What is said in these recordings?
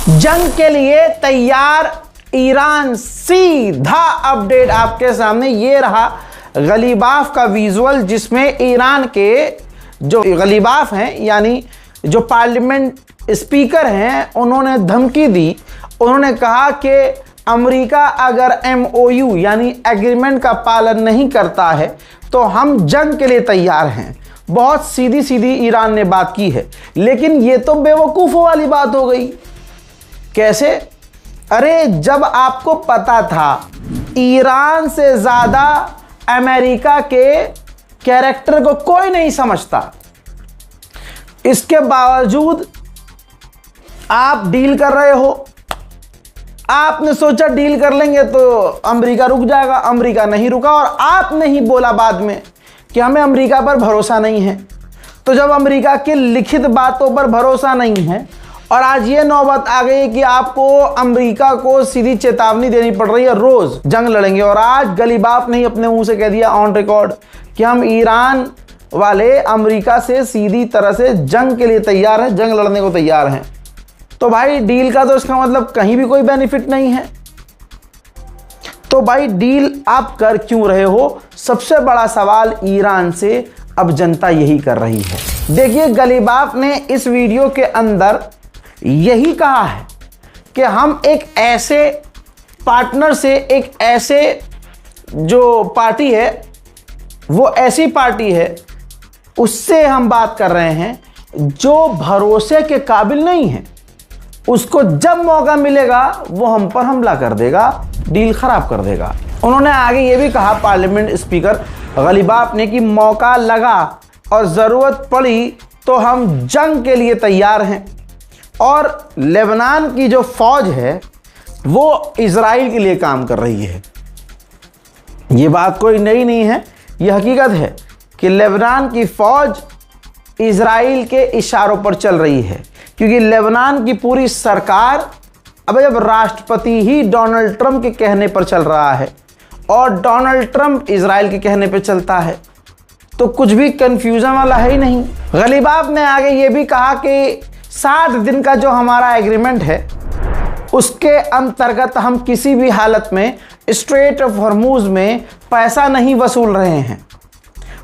जंग के लिए तैयार ईरान, सीधा अपडेट आपके सामने। ये रहा गलीबाफ का विजुअल, जिसमें ईरान के जो गलीबाफ हैं यानी जो पार्लियामेंट स्पीकर हैं, उन्होंने धमकी दी। उन्होंने कहा कि अमेरिका अगर MOU यानी एग्रीमेंट का पालन नहीं करता है तो हम जंग के लिए तैयार हैं। बहुत सीधी सीधी ईरान ने बात की है, लेकिन ये तो बेवकूफ़ों वाली बात हो गई। कैसे? अरे जब आपको पता था ईरान से ज़्यादा अमेरिका के कैरेक्टर को कोई नहीं समझता, इसके बावजूद आप डील कर रहे हो। आपने सोचा डील कर लेंगे तो अमेरिका रुक जाएगा, अमेरिका नहीं रुका, और आपने ही बोला बाद में कि हमें अमेरिका पर भरोसा नहीं है। तो जब अमेरिका की लिखित बातों पर भरोसा नहीं है और आज ये नौबत आ गई कि आपको अमेरिका को सीधी चेतावनी देनी पड़ रही है, रोज जंग लड़ेंगे, और आज गलीबाफ ने अपने मुंह से कह दिया ऑन रिकॉर्ड कि हम ईरान वाले अमेरिका से सीधी तरह से जंग के लिए तैयार हैं, जंग लड़ने को तैयार हैं। तो भाई डील का तो इसका मतलब कहीं भी कोई बेनिफिट नहीं है। तो भाई डील आप कर क्यों रहे हो? सबसे बड़ा सवाल ईरान से अब जनता यही कर रही है। देखिए, गलीबाफ ने इस वीडियो के अंदर यही कहा है कि हम एक ऐसे पार्टनर से, एक ऐसे जो पार्टी है, वो ऐसी पार्टी है, उससे हम बात कर रहे हैं जो भरोसे के काबिल नहीं है। उसको जब मौका मिलेगा वो हम पर हमला कर देगा, डील खराब कर देगा। उन्होंने आगे ये भी कहा पार्लियामेंट स्पीकर गलीबाफ ने कि मौका लगा और ज़रूरत पड़ी तो हम जंग के लिए तैयार हैं। और लेबनान की जो फौज है वो इजराइल के लिए काम कर रही है। ये बात कोई नई नहीं है, ये हकीकत है कि लेबनान की फौज इजराइल के इशारों पर चल रही है, क्योंकि लेबनान की पूरी सरकार अब जब राष्ट्रपति ही डोनाल्ड ट्रंप के कहने पर चल रहा है और डोनाल्ड ट्रंप इजराइल के कहने पर चलता है, तो कुछ भी कंफ्यूजन वाला है ही नहीं। गलीबाफ ने आगे ये भी कहा कि 60 दिन का जो हमारा एग्रीमेंट है उसके अंतर्गत हम किसी भी हालत में स्ट्रेट ऑफ हॉर्मूज में पैसा नहीं वसूल रहे हैं,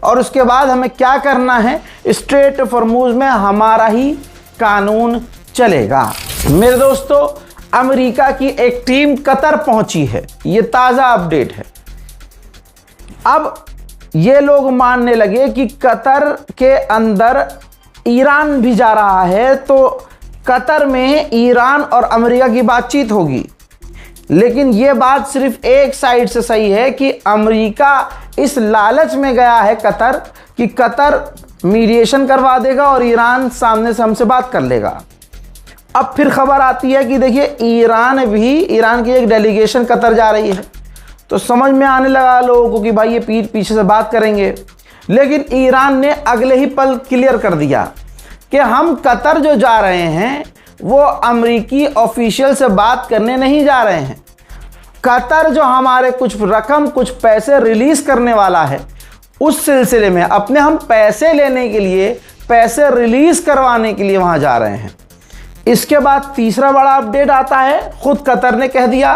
और उसके बाद हमें क्या करना है, स्ट्रेट ऑफ हॉर्मूज में हमारा ही कानून चलेगा। मेरे दोस्तों, अमेरिका की एक टीम कतर पहुंची है, ये ताज़ा अपडेट है। अब ये लोग मानने लगे कि कतर के अंदर ईरान भी जा रहा है, तो कतर में ईरान और अमेरिका की बातचीत होगी। लेकिन ये बात सिर्फ एक साइड से सही है कि अमेरिका इस लालच में गया है कतर कि कतर मीडिएशन करवा देगा और ईरान सामने से हमसे बात कर लेगा। अब फिर खबर आती है कि देखिए ईरान की एक डेलीगेशन कतर जा रही है, तो समझ में आने लगा लोगों को कि भाई ये पीठ पीछे से बात करेंगे। लेकिन ईरान ने अगले ही पल क्लियर कर दिया कि हम कतर जो जा रहे हैं वो अमेरिकी ऑफिशियल से बात करने नहीं जा रहे हैं। कतर जो हमारे कुछ रकम, कुछ पैसे रिलीज करने वाला है, उस सिलसिले में अपने हम पैसे लेने के लिए, पैसे रिलीज करवाने के लिए वहां जा रहे हैं। इसके बाद तीसरा बड़ा अपडेट आता है, खुद कतर ने कह दिया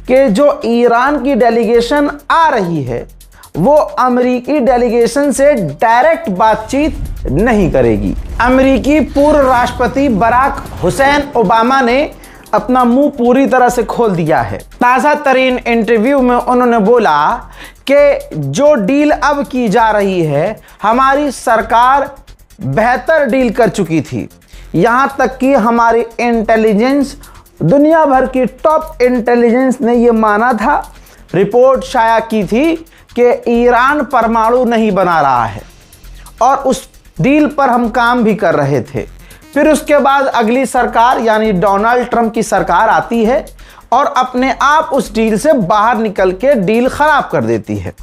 कि जो ईरान की डेलीगेशन आ रही है वो अमेरिकी डेलीगेशन से डायरेक्ट बातचीत नहीं करेगी। अमेरिकी पूर्व राष्ट्रपति बराक हुसैन ओबामा ने अपना मुंह पूरी तरह से खोल दिया है। ताज़ा तरीन इंटरव्यू में उन्होंने बोला कि जो डील अब की जा रही है, हमारी सरकार बेहतर डील कर चुकी थी। यहाँ तक कि हमारी इंटेलिजेंस, दुनिया भर की टॉप इंटेलिजेंस ने ये माना था, रिपोर्ट शाया की थी कि ईरान परमाणु नहीं बना रहा है, और उस डील पर हम काम भी कर रहे थे। फिर उसके बाद अगली सरकार यानी डोनाल्ड ट्रंप की सरकार आती है और अपने आप उस डील से बाहर निकल के डील खराब कर देती है,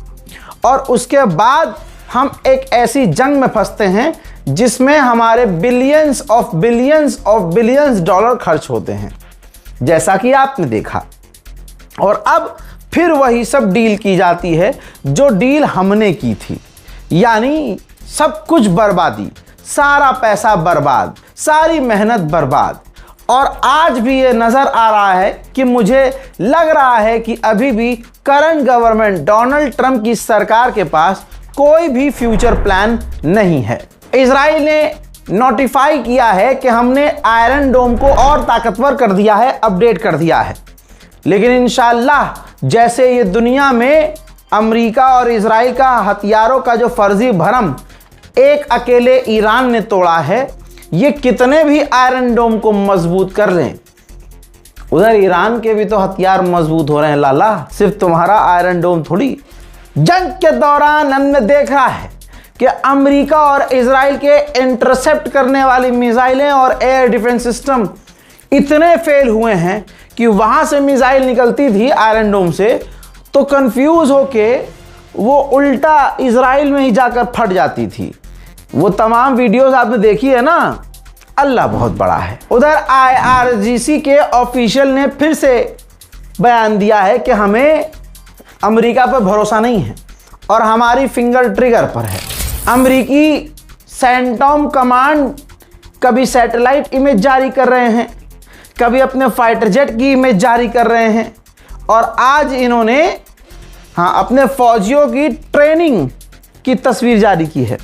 और उसके बाद हम एक ऐसी जंग में फंसते हैं जिसमें हमारे बिलियंस ऑफ बिलियंस डॉलर खर्च होते हैं, जैसा कि आपने देखा। और अब फिर वही सब डील की जाती है जो डील हमने की थी, यानी सब कुछ बर्बादी, सारा पैसा बर्बाद, सारी मेहनत बर्बाद, और आज भी ये नजर आ रहा है कि मुझे लग रहा है कि अभी भी करंट गवर्नमेंट डोनाल्ड ट्रंप की सरकार के पास कोई भी फ्यूचर प्लान नहीं है। इजराइल ने नोटिफाई किया है कि हमने आयरन डोम को और ताकतवर कर दिया है, अपडेट कर दिया है, लेकिन इंशाअल्लाह जैसे ये दुनिया में अमेरिका और इजराइल का हथियारों का जो फर्जी भरम एक अकेले ईरान ने तोड़ा है, ये कितने भी आयरन डोम को मजबूत कर लें, उधर ईरान के भी तो हथियार मजबूत हो रहे हैं लाला, सिर्फ तुम्हारा आयरन डोम थोड़ी। जंग के दौरान हमने देखा है कि अमेरिका और इजराइल के इंटरसेप्ट करने वाली मिसाइलें और एयर डिफेंस सिस्टम इतने फेल हुए हैं कि वहां से मिसाइल निकलती थी आयरन डोम से तो कंफ्यूज होके वो उल्टा इजराइल में ही जाकर फट जाती थी। वो तमाम वीडियोस आपने देखी है ना। अल्लाह बहुत बड़ा है। उधर IRGC के ऑफिशियल ने फिर से बयान दिया है कि हमें अमेरिका पर भरोसा नहीं है और हमारी फिंगर ट्रिगर पर है। अमेरिकी सेंटॉम कमांड कभी सैटेलाइट इमेज जारी कर रहे हैं, कभी अपने फाइटर जेट की इमेज जारी कर रहे हैं और आज इन्होंने अपने फौजियों की ट्रेनिंग की तस्वीर जारी की है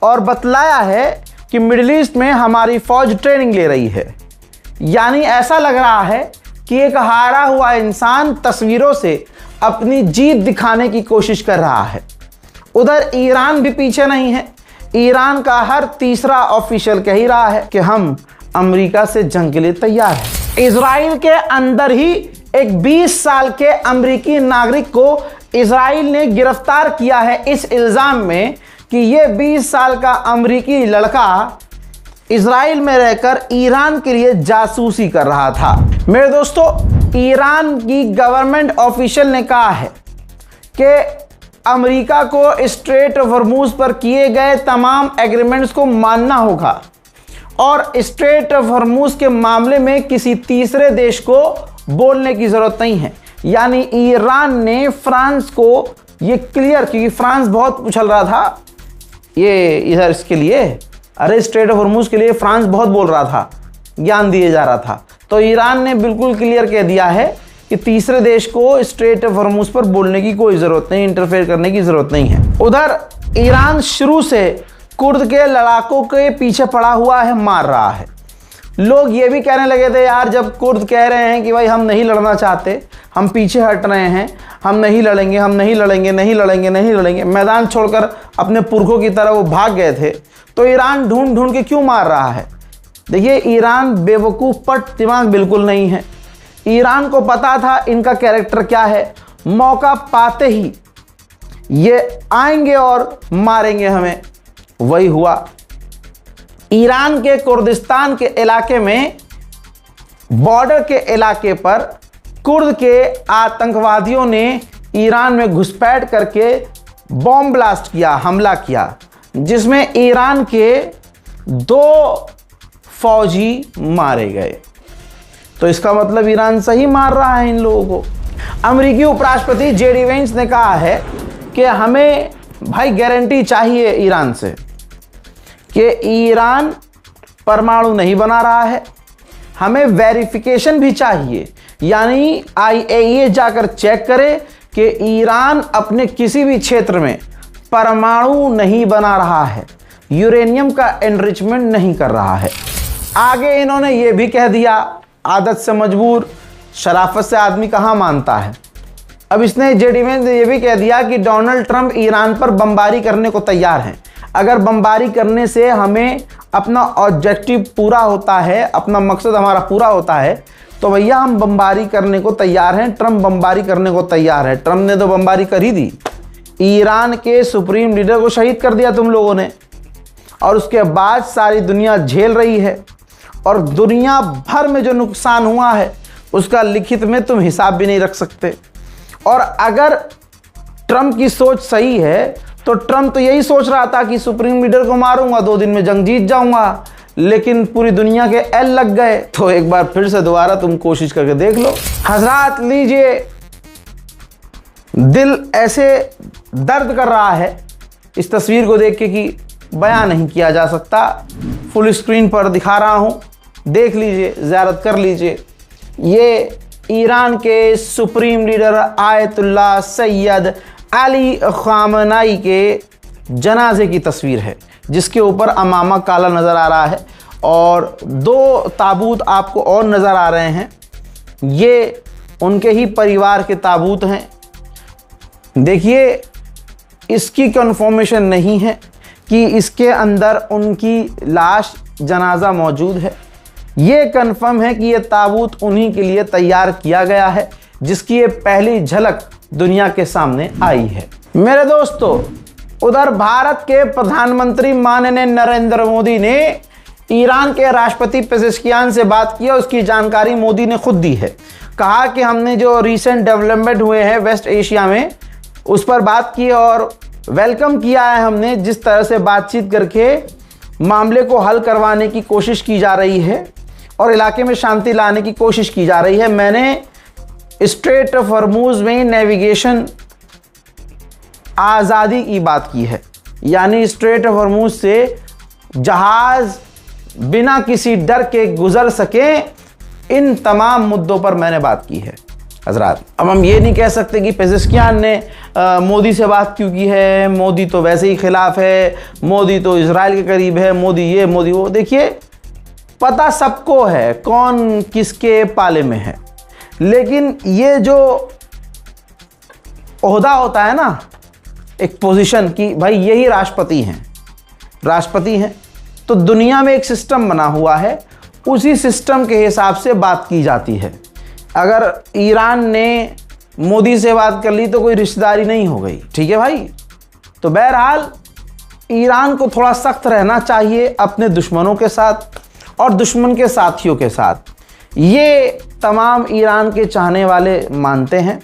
और बतलाया है कि मिडिल ईस्ट में हमारी फौज ट्रेनिंग ले रही है। यानी ऐसा लग रहा है कि एक हारा हुआ इंसान तस्वीरों से अपनी जीत दिखाने की कोशिश कर रहा है। उधर ईरान भी पीछे नहीं है। ईरान का हर तीसरा ऑफिशियल कह ही रहा है कि हम अमेरिका से जंग के लिए तैयार हैं। इजराइल के अंदर ही एक 20 साल के अमेरिकी नागरिक को इजराइल ने गिरफ्तार किया है इस इल्जाम में कि ये 20 साल का अमेरिकी लड़का इजराइल में रहकर ईरान के लिए जासूसी कर रहा था। मेरे दोस्तों, ईरान की गवर्नमेंट ऑफिशियल ने कहा है कि अमेरिका को स्ट्रेट ऑफ हॉर्मुज पर किए गए तमाम एग्रीमेंट्स को मानना होगा और स्ट्रेट ऑफ हॉर्मुज के मामले में किसी तीसरे देश को बोलने की जरूरत नहीं है। यानी ईरान ने फ्रांस को ये क्लियर, क्योंकि फ्रांस बहुत उछल रहा था ये इधर इसके लिए, अरे स्ट्रेट ऑफ हॉर्मुज के लिए फ्रांस बहुत बोल रहा था, ज्ञान दिए जा रहा था, तो ईरान ने बिल्कुल क्लियर कह दिया है कि तीसरे देश को स्ट्रेट ऑफ हॉर्मुज पर बोलने की कोई ज़रूरत नहीं, इंटरफेयर करने की ज़रूरत नहीं है। उधर ईरान शुरू से कुर्द के लड़ाकों के पीछे पड़ा हुआ है, मार रहा है। लोग ये भी कहने लगे थे यार, जब कुर्द कह रहे हैं कि भाई हम नहीं लड़ना चाहते, हम पीछे हट रहे हैं, हम नहीं लड़ेंगे, हम नहीं लड़ेंगे, नहीं लड़ेंगे, नहीं लड़ेंगे, मैदान छोड़कर अपने पुरखों की तरह वो भाग गए थे, तो ईरान ढूंढ ढूंढ के क्यों मार रहा है? देखिए, ईरान बेवकूफ़ पट दिमाग बिल्कुल नहीं है। ईरान को पता था इनका कैरेक्टर क्या है, मौका पाते ही ये आएंगे और मारेंगे हमें। वही हुआ। ईरान के कुर्दिस्तान के इलाके में, बॉर्डर के इलाके पर कुर्द के आतंकवादियों ने ईरान में घुसपैठ करके बॉम्ब ब्लास्ट किया, हमला किया, जिसमें ईरान के 2 फौजी मारे गए। तो इसका मतलब ईरान सही मार रहा है इन लोगों को। अमेरिकी उपराष्ट्रपति JD वेंस ने कहा है कि हमें भाई गारंटी चाहिए ईरान से कि ईरान परमाणु नहीं बना रहा है, हमें वेरिफिकेशन भी चाहिए, यानी IAEA जाकर चेक करे कि ईरान अपने किसी भी क्षेत्र में परमाणु नहीं बना रहा है, यूरेनियम का एनरिचमेंट नहीं कर रहा है। आगे इन्होंने ये भी कह दिया, आदत से मजबूर, शराफत से आदमी कहाँ मानता है। अब इसने JD वेंस ने ये भी कह दिया कि डोनाल्ड ट्रंप ईरान पर बमबारी करने को तैयार हैं। अगर बमबारी करने से हमें अपना ऑब्जेक्टिव पूरा होता है, अपना मकसद हमारा पूरा होता है, तो भैया हम बमबारी करने को तैयार हैं। ट्रंप बमबारी करने को तैयार है। ट्रंप ने तो बमबारी कर ही दी, ईरान के सुप्रीम लीडर को शहीद कर दिया तुम लोगों ने, और उसके बाद सारी दुनिया झेल रही है और दुनिया भर में जो नुकसान हुआ है उसका लिखित में तुम हिसाब भी नहीं रख सकते। और अगर ट्रंप की सोच सही है तो ट्रंप तो यही सोच रहा था कि सुप्रीम लीडर को मारूंगा, 2 दिन में जंग जीत जाऊंगा, लेकिन पूरी दुनिया के एल लग गए। तो एक बार फिर से दोबारा तुम कोशिश करके देख लो। हजरात लीजिए, दिल ऐसे दर्द कर रहा है इस तस्वीर को देख के कि बयान नहीं किया जा सकता। फुल स्क्रीन पर दिखा रहा हूं, देख लीजिए, ज़ियारत कर लीजिए। ये ईरान के supreme leader Ayatollah Syed Ali Khamenei के जनाजे की तस्वीर है, जिसके ऊपर अमामा काला नज़र आ रहा है और 2 ताबूत आपको और नज़र आ रहे हैं। ये उनके ही परिवार के ताबूत हैं। देखिए, इसकी कन्फर्मेशन नहीं है कि इसके अंदर उनकी लाश जनाजा मौजूद है। ये कन्फर्म है कि ये ताबूत उन्हीं के लिए तैयार किया गया है, जिसकी ये पहली झलक दुनिया के सामने आई है। मेरे दोस्तों, उधर भारत के प्रधानमंत्री माननीय नरेंद्र मोदी ने ईरान के राष्ट्रपति पेजेश्कियान से बात की और उसकी जानकारी मोदी ने खुद दी है। कहा कि हमने जो रिसेंट डेवलपमेंट हुए हैं वेस्ट एशिया में, उस पर बात की और वेलकम किया है हमने। जिस तरह से बातचीत करके मामले को हल करवाने की कोशिश की जा रही है और इलाके में शांति लाने की कोशिश की जा रही है। मैंने स्ट्रेट ऑफ हॉर्मुज़ में नेविगेशन आज़ादी की बात की है, यानी स्ट्रेट ऑफ हॉर्मुज़ से जहाज़ बिना किसी डर के गुजर सकें, इन तमाम मुद्दों पर मैंने बात की है हजरात। अब हम ये नहीं कह सकते कि पेजेश्कियान ने मोदी से बात क्यों की है, मोदी तो वैसे ही खिलाफ है, मोदी तो इजराइल के करीब है, मोदी ये मोदी वो। देखिए, पता सबको है कौन किसके पाले में है, लेकिन ये जो ओहदा होता है ना, एक पोजीशन की, भाई यही राष्ट्रपति हैं, तो दुनिया में एक सिस्टम बना हुआ है, उसी सिस्टम के हिसाब से बात की जाती है। अगर ईरान ने मोदी से बात कर ली तो कोई रिश्तेदारी नहीं हो गई, ठीक है भाई। तो बहरहाल ईरान को थोड़ा सख्त रहना चाहिए अपने दुश्मनों के साथ और दुश्मन के साथियों के साथ। ये तमाम ईरान के चाहने वाले मानते हैं,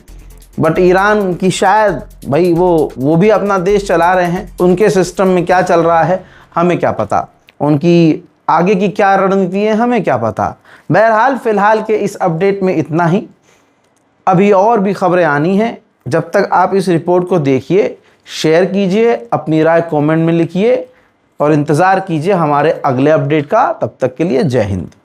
बट ईरान की शायद भाई वो भी अपना देश चला रहे हैं, उनके सिस्टम में क्या चल रहा है हमें क्या पता, उनकी आगे की क्या रणनीति है हमें क्या पता। बहरहाल फ़िलहाल के इस अपडेट में इतना ही। अभी और भी खबरें आनी हैं। जब तक आप इस रिपोर्ट को देखिए, शेयर कीजिए, अपनी राय कमेंट में लिखिए और इंतज़ार कीजिए हमारे अगले अपडेट का। तब तक के लिए जय हिंद।